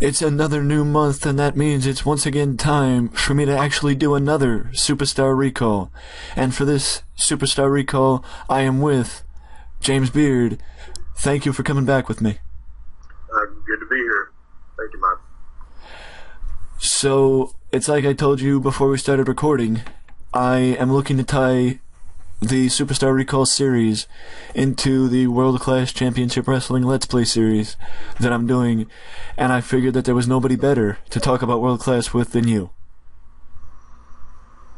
It's another new month, and that means it's once again time for me to actually do another Superstar Recall. And for this Superstar Recall, I am with James Beard. Thank you for coming back with me. Good to be here. Thank you, Mike. So, it's like I told you before we started recording, I am looking to tie the Superstar Recall series into the World Class Championship Wrestling Let's Play series that I'm doing, and I figured that there was nobody better to talk about World Class with than you.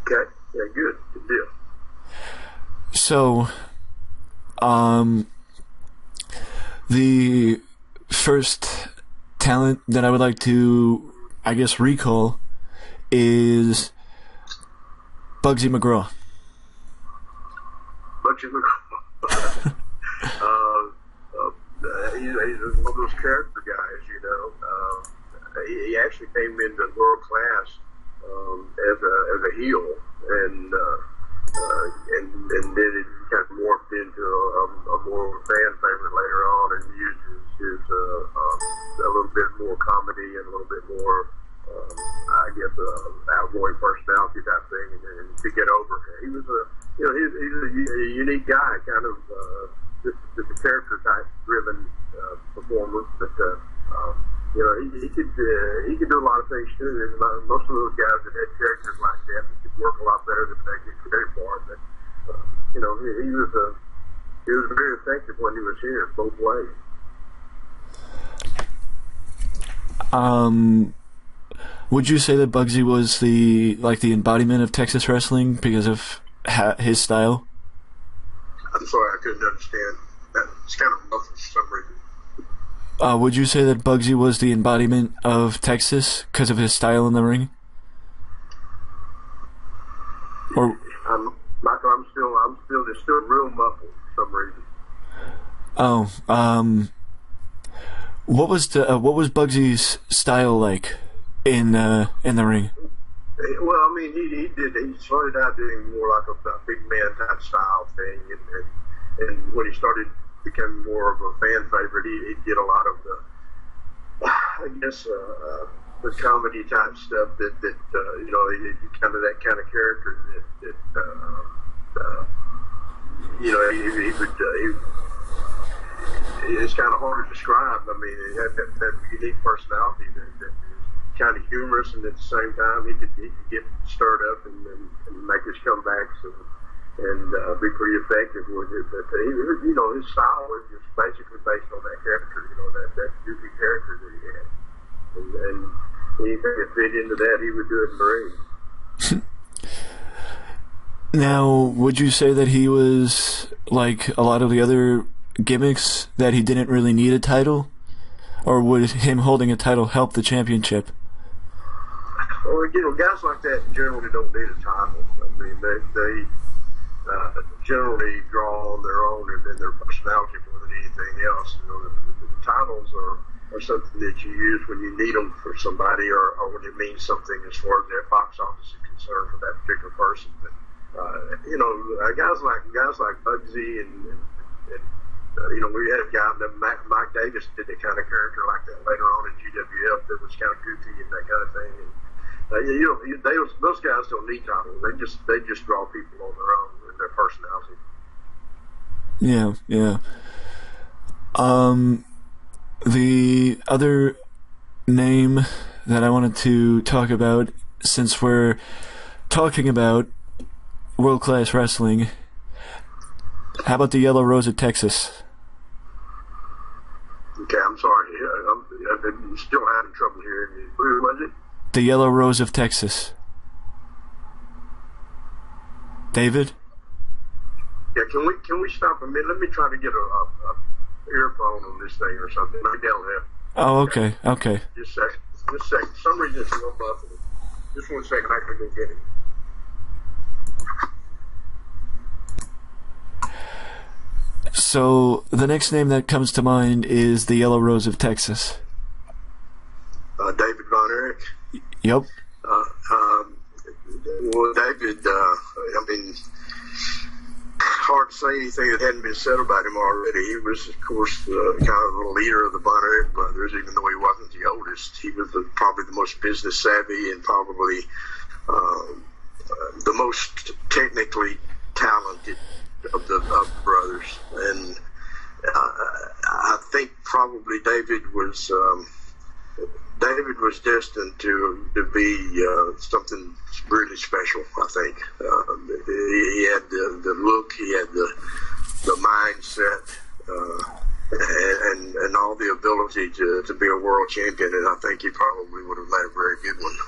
Okay, yeah, good deal. So, the first talent that I would like to, I guess, recall is Bugsy McGraw. Bugsy McGraw. He's one of those character guys, you know. He actually came into World Class as a heel, and then it kind of morphed into a more fan favorite later on, and used his a little bit more comedy and a little bit more, I guess, outgoing personality type thing, and to get over. He was he's a unique guy, kind of just a character type driven performer, but he could do a lot of things too. And most of those guys that had characters like that could work a lot better than they get credit for. But he was very effective when he was here, both ways. Would you say that Bugsy was the embodiment of Texas wrestling because of his style? I'm sorry, I couldn't understand. It's kind of rough for some reason. Would you say that Bugsy was the embodiment of Texas because of his style in the ring? Or Michael, I'm still real muffled for some reason. Oh, what was Bugsy's style like in the ring? Well, I mean, he started out doing more like a big man type style thing, and when he started becoming more of a fan favorite, he'd get a lot of the comedy type stuff that kind of that kind of character that it's kind of hard to describe. I mean, he had that unique personality that is kind of humorous, and at the same time he could get stirred up and make his comebacks and be pretty effective with it. But his style was just basically based on that character, that goofy character that he had, and anything that fit into that, he would do it in the ring. Now, would you say that he was like a lot of the other gimmicks, that he didn't really need a title, or would him holding a title help the championship? Well, guys like that generally don't need a title. I mean, they generally draw on their own and their personality more than anything else. The titles are something that you use when you need them for somebody, or when it means something as far as their box office is concerned for that particular person. But guys like Bugsy and we had a guy that Mike Davis did that kind of character like that later on in GWF that was kind of goofy and that kind of thing. And those guys don't need titles. They just draw people on their own and their personality. Yeah. The other name that I wanted to talk about, since we're talking about World Class Wrestling, how about the Yellow Rose of Texas? Okay, I'm sorry. I'm still having trouble hearing you. Who was it? The Yellow Rose of Texas. David? Yeah, can we stop a minute? Let me try to get a earphone on this thing or something. Maybe I'll have. Oh, okay. Just a second. For some reason it's real muffled. Just 1 second, I can go get it. So, the next name that comes to mind is the Yellow Rose of Texas. David Von Erich. Yep. Well, David, I mean, hard to say anything that hadn't been said about him already. He was, of course, kind of the leader of the Von Erich brothers, even though he wasn't the oldest. He was probably the most business savvy and probably the most technically talented of the brothers. And I think probably David was destined to be something really special. I think he had the look, he had the mindset, and all the ability to be a world champion. And I think he probably would have made a very good one.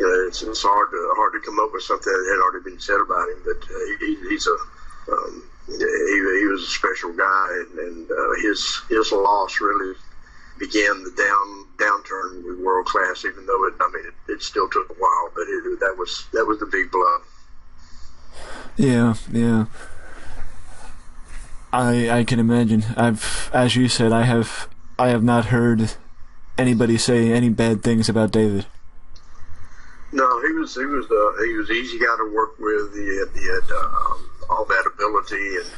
It's hard to come up with something that had already been said about him, but he was a special guy, and his loss really began the downturn with world class. Even though it still took a while, but that was the big blow. Yeah. I can imagine. As you said, I have not heard anybody say any bad things about David. No, he was an easy guy to work with. He had all that ability, and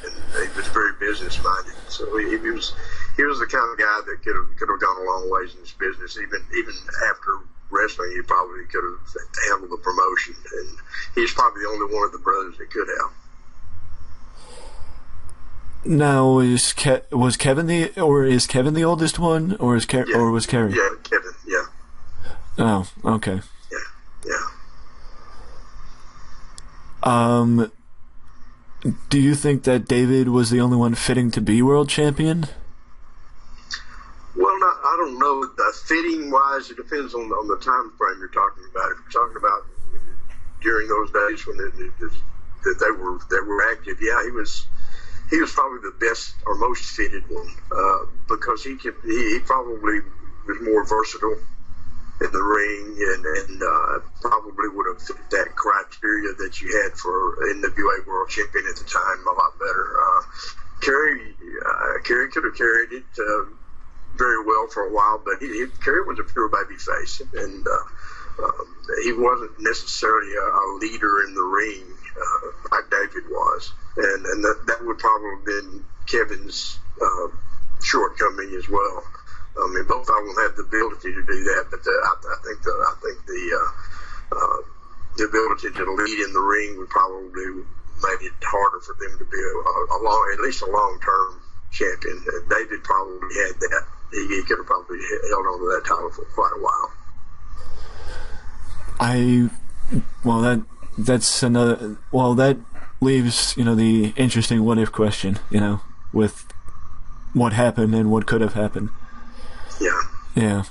he was very business minded. So he was the kind of guy that could have gone a long ways in this business. Even after wrestling, he probably could have handled the promotion, and he's probably the only one of the brothers that could have. Now, is Kevin the oldest one, or was Kerry? Yeah, Kevin. Yeah. Oh, okay. Yeah. Do you think that David was the only one fitting to be world champion? Well, I don't know. Fitting wise, it depends on the time frame you're talking about. If you're talking about during those days when they were active, yeah, he was probably the best or most fitted one because he probably was more versatile in the ring and probably would have fit that criteria that you had for NWA World Champion at the time a lot better. Kerry could have carried it very well for a while, but Kerry was a pure baby face, and he wasn't necessarily a leader in the ring like David was, and that would probably have been Kevin's shortcoming as well. I mean, both of them have the ability to do that, but I think the ability to lead in the ring would probably made it harder for them to be at least a long-term champion. David probably had that. He could have probably held on to that title for quite a while. That's another. Well, that leaves the interesting what if question. With what happened and what could have happened. Yeah.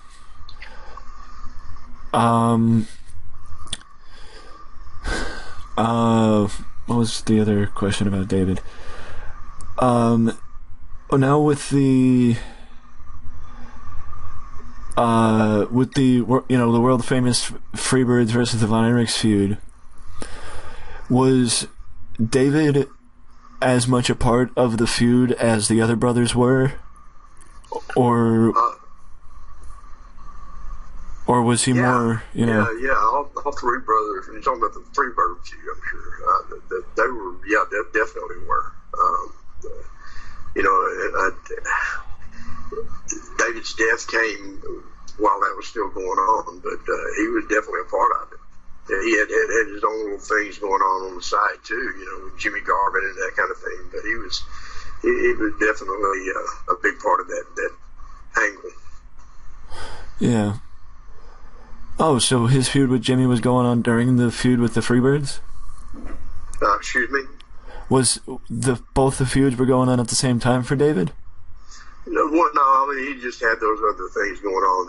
What was the other question about David? Now with the the world famous Freebirds versus the Von Erichs feud, was David as much a part of the feud as the other brothers were, or was he more? Yeah. All three brothers. When you're talking about the Freebird feud, I'm sure they were. Yeah, they definitely were. David's death came while that was still going on, but he was definitely a part of it. He had his own little things going on the side too, with Jimmy Garvin and that kind of thing. But he was definitely a big part of that angle. Yeah. Oh, so his feud with Jimmy was going on during the feud with the Freebirds? Excuse me? Was both the feuds were going on at the same time for David? No, I mean, he just had those other things going on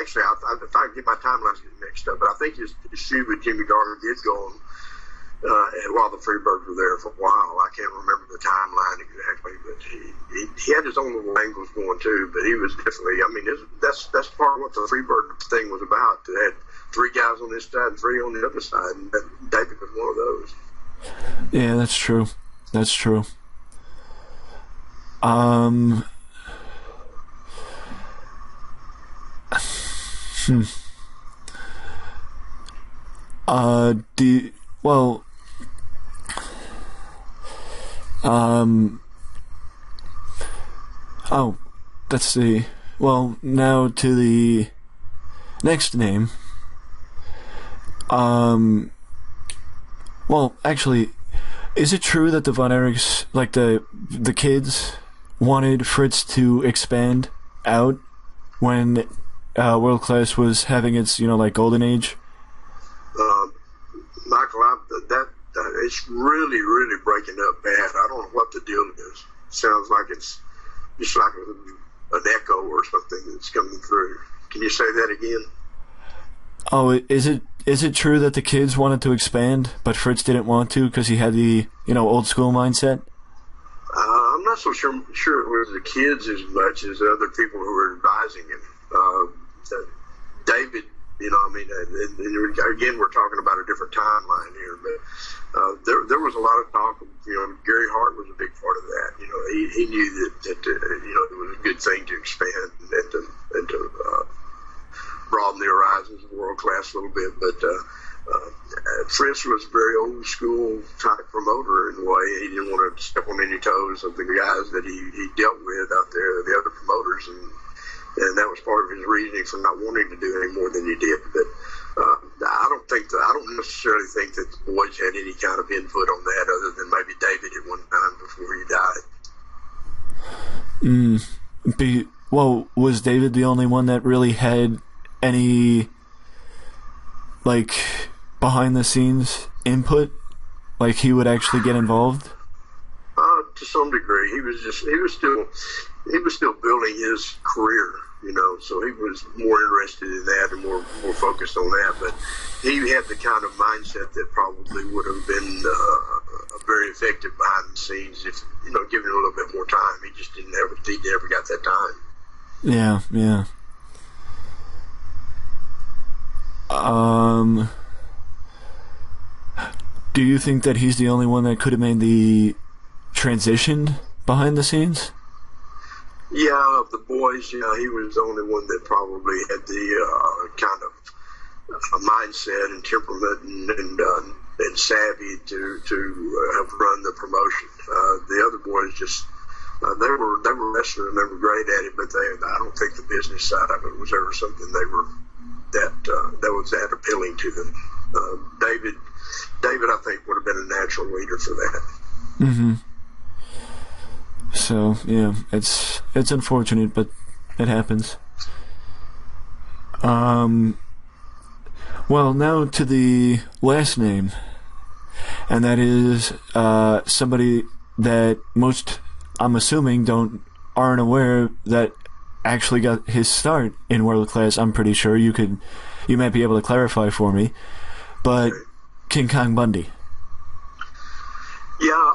actually, if I can get my timelines mixed up, but I think his feud with Jimmy Garvin did go on while the Freebirds were there for a while. I can't remember the timeline exactly, but he had his own little angles going too. But he was definitely, that's part of what the Freebird thing was about. They had three guys on this side and three on the other side, and David was one of those. Yeah, that's true. That's true. Um. Oh, let's see. Well, now to the next name. Well, actually, is it true that the Von Erichs, like the kids, wanted Fritz to expand out when World Class was having its, like, golden age? Michael, that it's really, really breaking up bad. I don't know what the deal is. Sounds like it's just like an echo or something that's coming through. Can you say that again? Oh, is it true that the kids wanted to expand, but Fritz didn't want to because he had the, old school mindset? I'm not so sure it was the kids as much as other people who were advising him. David, and again, we're talking about a different timeline here, but there was a lot of talk. Gary Hart was a big part of that. He knew that it was a good thing to expand and to broaden the horizons of World Class a little bit. But Fritz was a very old school type promoter in a way. He didn't want to step on any toes of the guys that he dealt with out there, the other promoters, and that was part of his reasoning for not wanting to do any more than he did. But I don't necessarily think that the boys had any kind of input on that, other than maybe David at one time before he died. Well, was David the only one that really had any, like, behind the scenes input? Like, he would actually get involved? To some degree. He was still building his career, so he was more interested in that and more focused on that. But he had the kind of mindset that probably would have been very effective behind the scenes if, given a little bit more time. He just never got that time. Yeah. Do you think that he's the only one that could have made the transition behind the scenes? Yeah, of the boys, he was the only one that probably had the kind of mindset and temperament and savvy to have run the promotion. The other boys just they were wrestlers and they were great at it, but I don't think the business side of it was ever something they were that was that appealing to them. David, I think, would have been a natural leader for that. Mm-hmm. So yeah, it's unfortunate, but it happens. Well, now to the last name, and that is somebody that most, I'm assuming, aren't aware that actually got his start in World Class. I'm pretty sure you might be able to clarify for me, but King Kong Bundy. Yeah,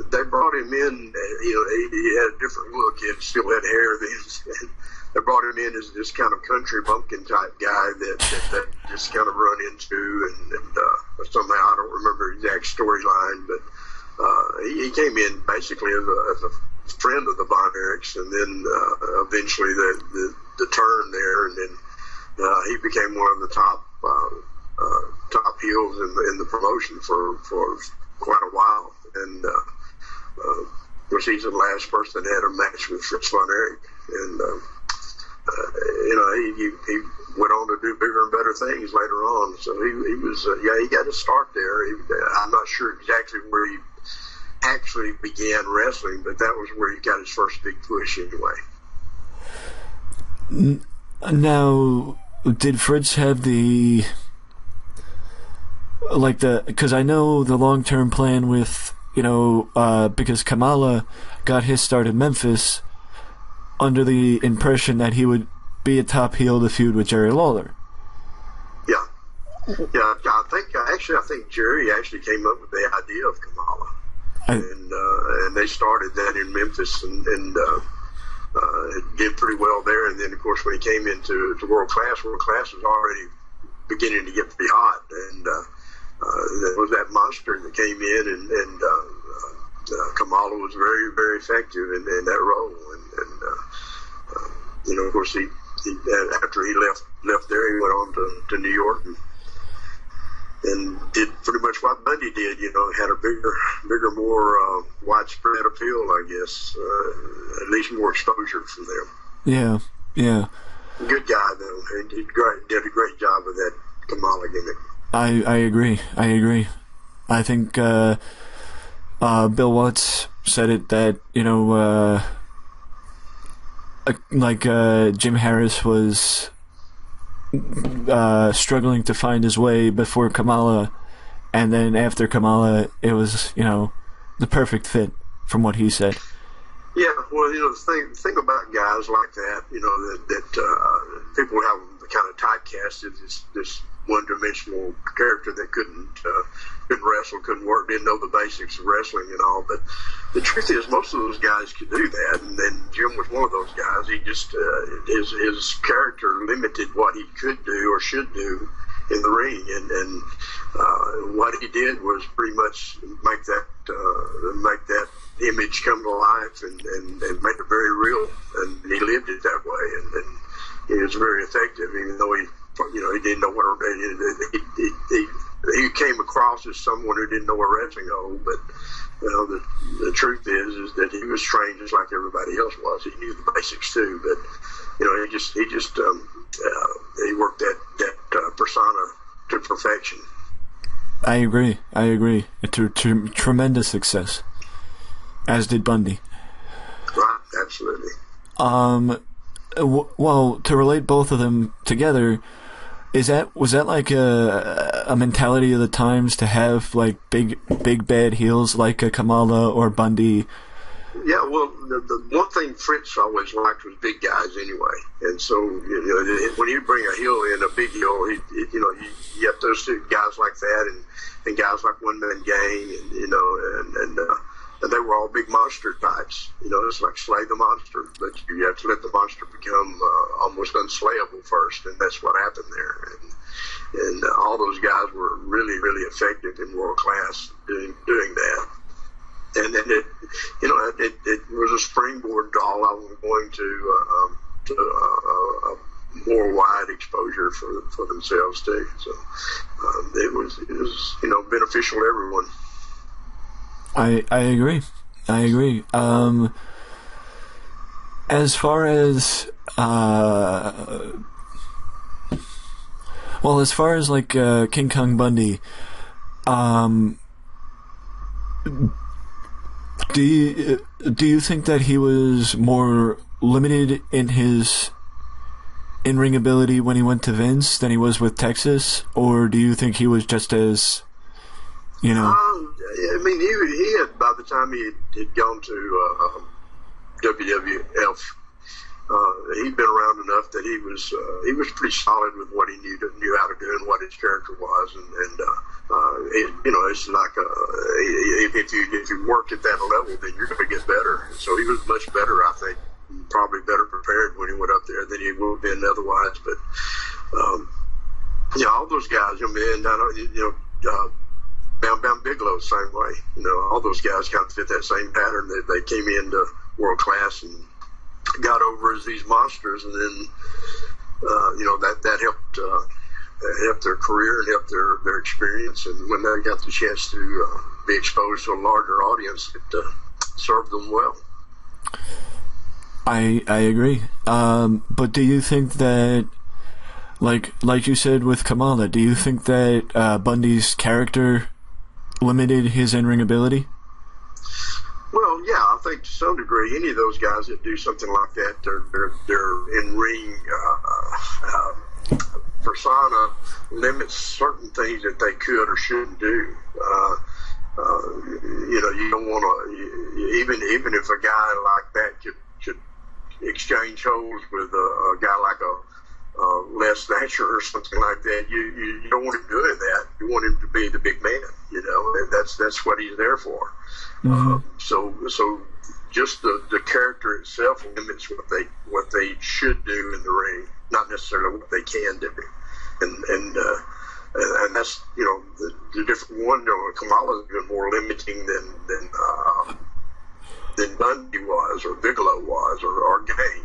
they brought him in. He had a different look. He still had hair then. They brought him in as this kind of country bumpkin type guy that just kind of run into and somehow, I don't remember the exact storyline, but he came in basically as a friend of the Von Erichs, and then eventually the turn there, and then he became one of the top heels in the promotion for quite a while, and of course he's the last person that had a match with Fritz Von Erich, and he went on to do bigger and better things later on. So he was he got his start there. I'm not sure exactly where he actually began wrestling, but that was where he got his first big push anyway. Now, did Fritz have because I know the long-term plan with, because Kamala got his start in Memphis under the impression that he would be a top heel to feud with Jerry Lawler. Yeah, I think Jerry actually came up with the idea of Kamala, and they started that in Memphis, and it did pretty well there. And then, of course, when he came into World Class was already beginning to get pretty hot, and there was that monster that came in, and Kamala was very, very effective in that role, and of course he after he left there, he went on to New York, did pretty much what Bundy did. Had a bigger, more widespread appeal, I guess. At least more exposure from them. Yeah, yeah. Good guy though. He did a great job with that Kamala gimmick. I agree. I think Bill Watts said it that Jim Harris was struggling to find his way before Kamala, and then after Kamala, it was the perfect fit, from what he said. Yeah, well, the thing about guys like that, that people have kind of typecasted this one-dimensional character that couldn't wrestle, couldn't work, didn't know the basics of wrestling and all. But the truth is, most of those guys could do that, and then Jim was one of those guys. He just his character limited what he could do or should do in the ring, and what he did was pretty much make that image come to life and make it very real, and he lived it that way, and he was very effective, even though he didn't know what he came across as someone who didn't know a wrestling hold. But the truth is that he was trained just like everybody else was. He knew the basics too, but he worked that persona to perfection. I agree. To tremendous success, as did Bundy. Right, absolutely. Well, to relate both of them together, was that like a mentality of the times to have like big bad heels like a Kamala or Bundy? Yeah, well, the one thing Fritz always liked was big guys anyway, and so when you bring a heel in, a big heel, you have those two guys like that, and guys like One Man Gang, and they were all big monster types. It's like slay the monster, but you have to let the monster become almost unslayable first, and that's what happened there. And all those guys were really, really effective in world class doing that. And then it was a springboard to all of them going to a more wide exposure for themselves too. So it was beneficial to everyone. I agree. As far as like King Kong Bundy, do you think that he was more limited in his in-ring ability when he went to Vince than he was with Texas, or do you think he was just as he had, by the time he had gone to WWF, he'd been around enough that he was pretty solid with what he knew how to do and what his character was, and it's like if you work at that level, then you're going to get better. So he was much better, I think, probably better prepared when he went up there than he would have been otherwise. But all those guys, Bam Bam Bigelow, same way. All those guys kind of fit that same pattern. They came into world class and got over as these monsters, and then that helped their career and helped their experience. And when they got the chance to be exposed to a larger audience, it served them well. I agree. But do you think that, like you said with Kamala, do you think that Bundy's character limited his in-ring ability? Well, yeah, I think to some degree, any of those guys that do something like that, their in-ring persona limits certain things that they could or shouldn't do. You don't want to, even if a guy like that could exchange holds with a guy like a Les Thatcher or something like that. You don't want him doing that. You want him to be the big man. That's what he's there for. Mm-hmm. So just the character itself limits what they should do in the ring, not necessarily what they can do. And that's the different one. Kamala is even more limiting than Bundy was, or Bigelow was, or Gang.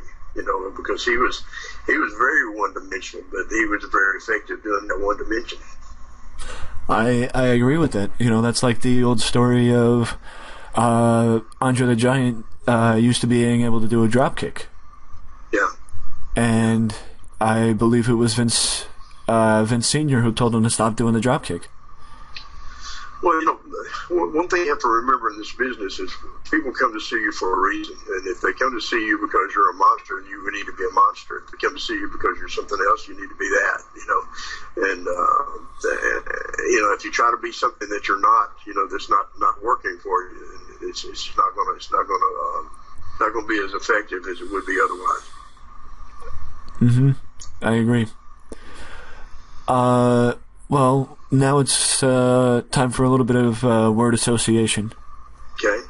Because he was very one-dimensional, but he was very effective doing that one dimension. I agree with that. You know, that's like the old story of Andre the Giant used to being able to do a drop kick. Yeah. And I believe it was Vince Sr. who told him to stop doing the drop kick. Well, you know, one thing you have to remember in this business is people come to see you for a reason. And if they come to see you because you're a monster, you need to be a monster. If they come to see you because you're something else, you need to be that, you know. And, you know, if you try to be something that you're not, you know, that's not working for you, it's not going to be as effective as it would be otherwise. I agree. Well, now it's time for a little bit of word association. Okay.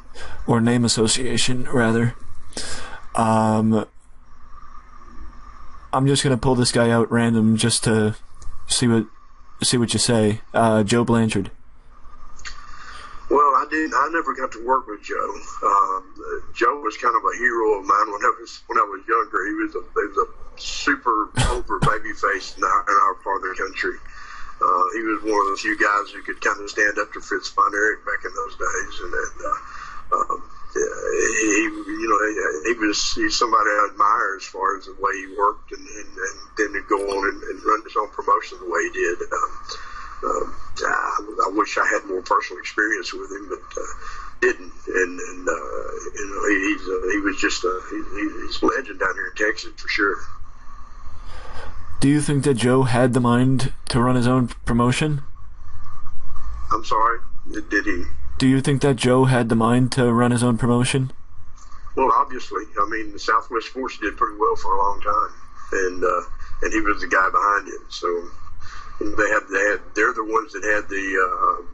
Or name association, rather. I'm just gonna pull this guy out random just to see what you say. Joe Blanchard. Well, I never got to work with Joe. Joe was kind of a hero of mine when I was younger. He was a super over baby face in our part of the country. He was one of the few guys who could kind of stand up to Fritz Von Erich back in those days, and he's somebody I admire as far as the way he worked, and then to go on and run his own promotion the way he did. I wish I had more personal experience with him, but didn't. And you know, he was just he's a legend down here in Texas for sure. Do you think that Joe had the mind to run his own promotion? I'm sorry, did he? Do you think that Joe had the mind to run his own promotion? Well, obviously. I mean, the Southwest Sports did pretty well for a long time, and he was the guy behind it. So they're the ones that had the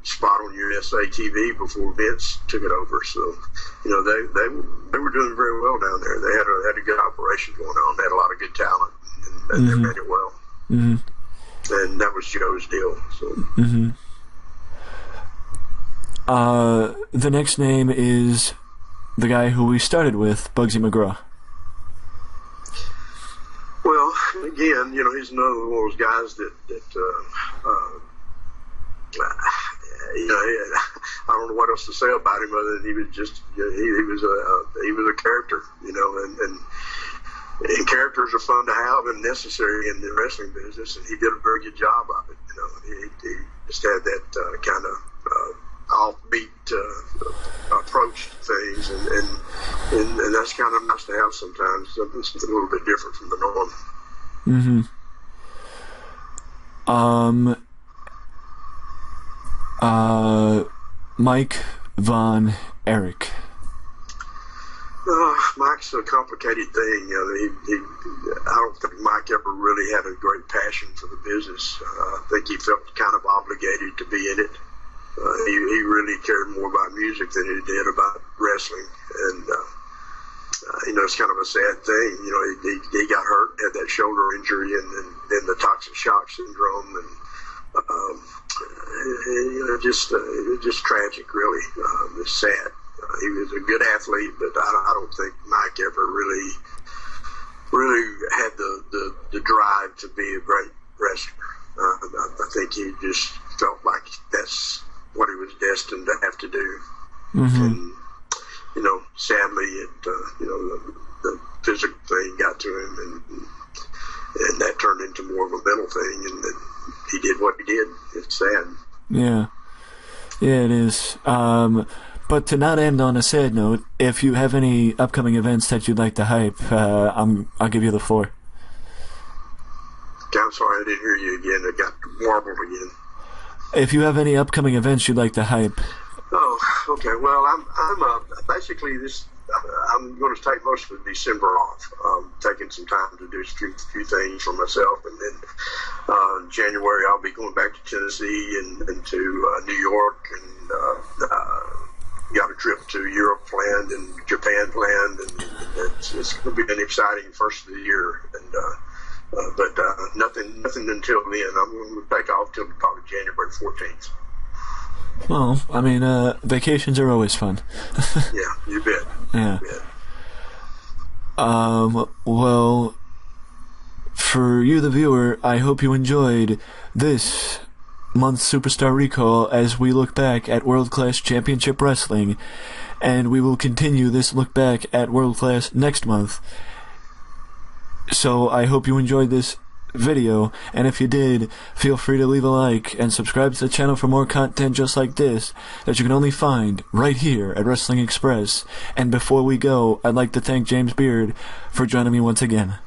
spot on USA TV before Vince took it over. So, you know, they were doing very well down there. They had a good operation going on. They had a lot of good talent, and they made it well. And that was Joe's deal. So. The next name is the guy who we started with, Bugsy McGraw. Well, again, you know, he's another one of those guys that you know, I don't know what else to say about him other than he was just, he was a character, you know, and characters are fun to have and necessary in the wrestling business, and he did a very good job of it. You know, he just had that kind of offbeat approach to things, and that's kind of nice to have sometimes. Something a little bit different from the norm. Mike Von Erich. Mike's a complicated thing. I don't think Mike ever really had a great passion for the business. I think he felt kind of obligated to be in it. He really cared more about music than he did about wrestling, and you know, it's kind of a sad thing. You know, he got hurt, had that shoulder injury, and then the toxic shock syndrome, and you know, just tragic, really. It's sad. He was a good athlete, but I don't think Mike ever really had the drive to be a great wrestler. I think he just felt like that's what he was destined to have to do. And, you know, sadly, you know, the physical thing got to him, and that turned into more of a mental thing, and then he did what he did. It's sad. Yeah, it is. But to not end on a sad note, if you have any upcoming events that you'd like to hype, I'll give you the floor. I'm sorry, I didn't hear you again. I got warbled again. If you have any upcoming events you'd like to hype. Oh, okay. Well, I'm basically this. I'm going to take most of December off. Taking some time to do a few things for myself, and then in January I'll be going back to Tennessee and to New York, and got a trip to Europe planned and Japan planned, and it's going to be an exciting first of the year. And but nothing until then. I'm going to take off till probably January 14th. Well, I mean, vacations are always fun. Yeah, you bet. Yeah. You bet. Well, for you, the viewer, I hope you enjoyed this month's Superstar Recall as we look back at World Class Championship Wrestling, and we will continue this look back at World Class next month. So I hope you enjoyed this video, and if you did, feel free to leave a like and subscribe to the channel for more content just like this that you can only find right here at Wrestling Express. And before we go, I'd like to thank James Beard for joining me once again.